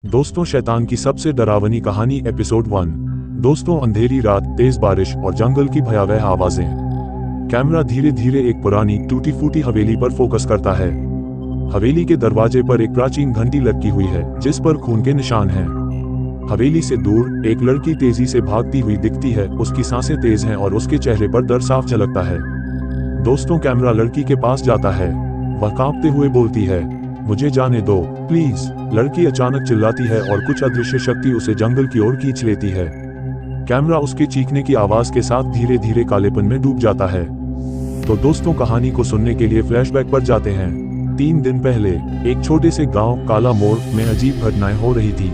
दोस्तों, शैतान की सबसे डरावनी कहानी एपिसोड 1। दोस्तों, अंधेरी रात, तेज बारिश और जंगल की भयावह आवाजें। कैमरा धीरे धीरे एक पुरानी टूटी फूटी हवेली पर फोकस करता है। हवेली के दरवाजे पर एक प्राचीन घंटी लटकी हुई है जिस पर खून के निशान हैं। हवेली से दूर एक लड़की तेजी से भागती हुई दिखती है। उसकी सांसें तेज हैं और उसके चेहरे पर डर साफ झलकता है। दोस्तों, कैमरा लड़की के पास जाता है। वह कांपते हुए बोलती है, मुझे जाने दो प्लीज। लड़की अचानक चिल्लाती है और कुछ अदृश्य शक्ति उसे जंगल की ओर खींच लेती है। कैमरा उसके चीखने की आवाज के साथ धीरे धीरे कालेपन में डूब जाता है। तो दोस्तों, कहानी को सुनने के लिए फ्लैशबैक पर जाते हैं। 3 दिन पहले एक छोटे से गांव काला मोड़ में अजीब घटनाएं हो रही थी।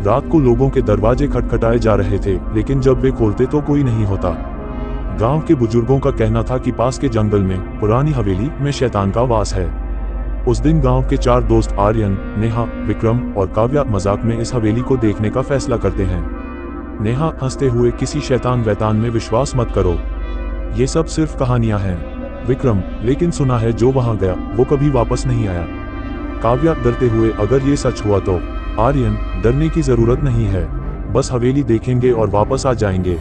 रात को लोगों के दरवाजे खटखटाए जा रहे थे, लेकिन जब वे खोलते तो कोई नहीं होता। गांव के बुजुर्गों का कहना था कि पास के जंगल में पुरानी हवेली में शैतान का वास है। उस दिन गांव के 4 दोस्त आर्यन, नेहा, विक्रम और काव्या मजाक में इस हवेली को देखने का फैसला करते हैं। नेहा हंसते हुए, किसी शैतान वैतान में विश्वास मत करो, ये सब सिर्फ कहानियां हैं। विक्रम, लेकिन सुना है जो वहां गया वो कभी वापस नहीं आया। काव्या डरते हुए, अगर ये सच हुआ तो? आर्यन, डरने की जरूरत नहीं है, बस हवेली देखेंगे और वापस आ जाएंगे।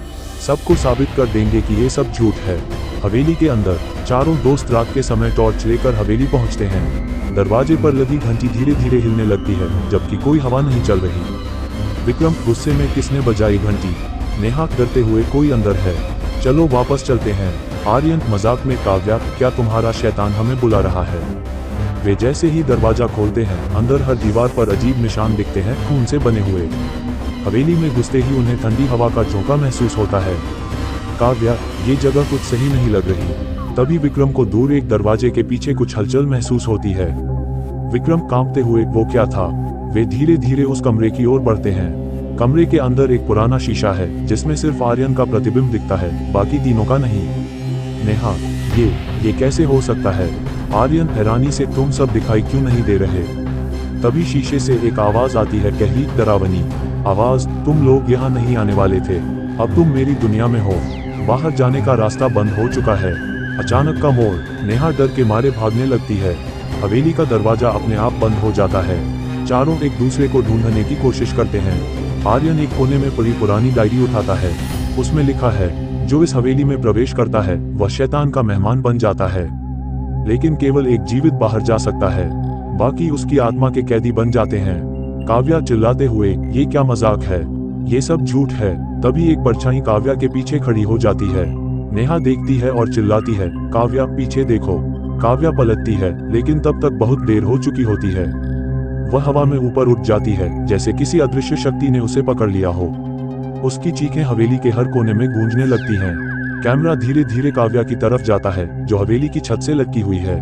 सबको साबित कर देंगे कि ये सब झूठ है। हवेली के अंदर चारों दोस्त रात के समय टॉर्च लेकर हवेली पहुंचते हैं। दरवाजे पर लगी घंटी धीरे धीरे हिलने लगती है, जबकि कोई हवा नहीं चल रही। विक्रम गुस्से में, किसने बजाई घंटी? नेहा डरते हुए, कोई अंदर है, चलो वापस चलते हैं। आर्यन मजाक में, काव्या, क्या तुम्हारा शैतान हमें बुला रहा है? वे जैसे ही दरवाजा खोलते हैं, अंदर हर दीवार पर अजीब निशान दिखते हैं, खून से बने हुए। हवेली में घुसते ही उन्हें ठंडी हवा का झोंका महसूस होता है। काव्या, ये जगह कुछ सही नहीं लग रही। तभी विक्रम को दूर एक दरवाजे के पीछे कुछ हलचल महसूस होती है। विक्रम कांपते हुए, वो क्या था? वे धीरे धीरे उस कमरे की ओर बढ़ते हैं। कमरे के अंदर एक पुराना शीशा है जिसमें सिर्फ आर्यन का प्रतिबिंब दिखता है, बाकी तीनों का नहीं। नेहा, ये कैसे हो सकता है? आर्यन हैरानी से, तुम सब दिखाई क्यों नहीं दे रहे? तभी शीशे से एक आवाज आती है, गहरी डरावनी आवाज, तुम लोग यहाँ नहीं आने वाले थे, अब तुम मेरी दुनिया में हो। बाहर जाने का रास्ता बंद हो चुका है। अचानक का मोड़, नेहा डर के मारे भागने लगती है। हवेली का दरवाजा अपने आप बंद हो जाता है। चारों एक दूसरे को ढूंढने की कोशिश करते हैं। आर्यन एक कोने में पड़ी पुरानी डायरी उठाता है। उसमें लिखा है, जो इस हवेली में प्रवेश करता है वह शैतान का मेहमान बन जाता है, लेकिन केवल एक जीवित बाहर जा सकता है, बाकी उसकी आत्मा के कैदी बन जाते हैं। काव्या चिल्लाते हुए, ये क्या मजाक है, ये सब झूठ है। तभी एक परछाई काव्या के पीछे खड़ी हो जाती है। नेहा देखती है और चिल्लाती है, काव्या पीछे देखो। काव्या पलटती है, लेकिन तब तक बहुत देर हो चुकी होती है। वह हवा में ऊपर उठ जाती है, जैसे किसी अदृश्य शक्ति ने उसे पकड़ लिया हो। उसकी चीखें हवेली के हर कोने में गूंजने लगती हैं। कैमरा धीरे धीरे काव्या की तरफ जाता है, जो हवेली की छत से लटकी हुई है।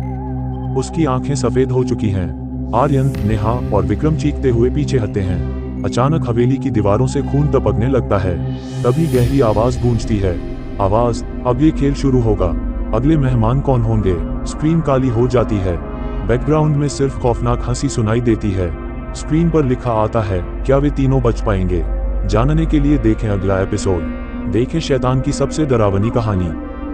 उसकी आंखें सफेद हो चुकी हैं। आर्यन, नेहा और विक्रम चीखते हुए पीछे हटते हैं। अचानक हवेली की दीवारों से खून टपकने लगता है। तभी गहरी आवाज गूंजती है, आवाज, अब ये खेल शुरू होगा। अगले मेहमान कौन होंगे? स्क्रीन काली हो जाती है। बैकग्राउंड में सिर्फ खौफनाक हंसी सुनाई देती है। स्क्रीन पर लिखा आता है, क्या वे तीनों बच पाएंगे? जानने के लिए देखें अगला एपिसोड। देखें शैतान की सबसे डरावनी कहानी।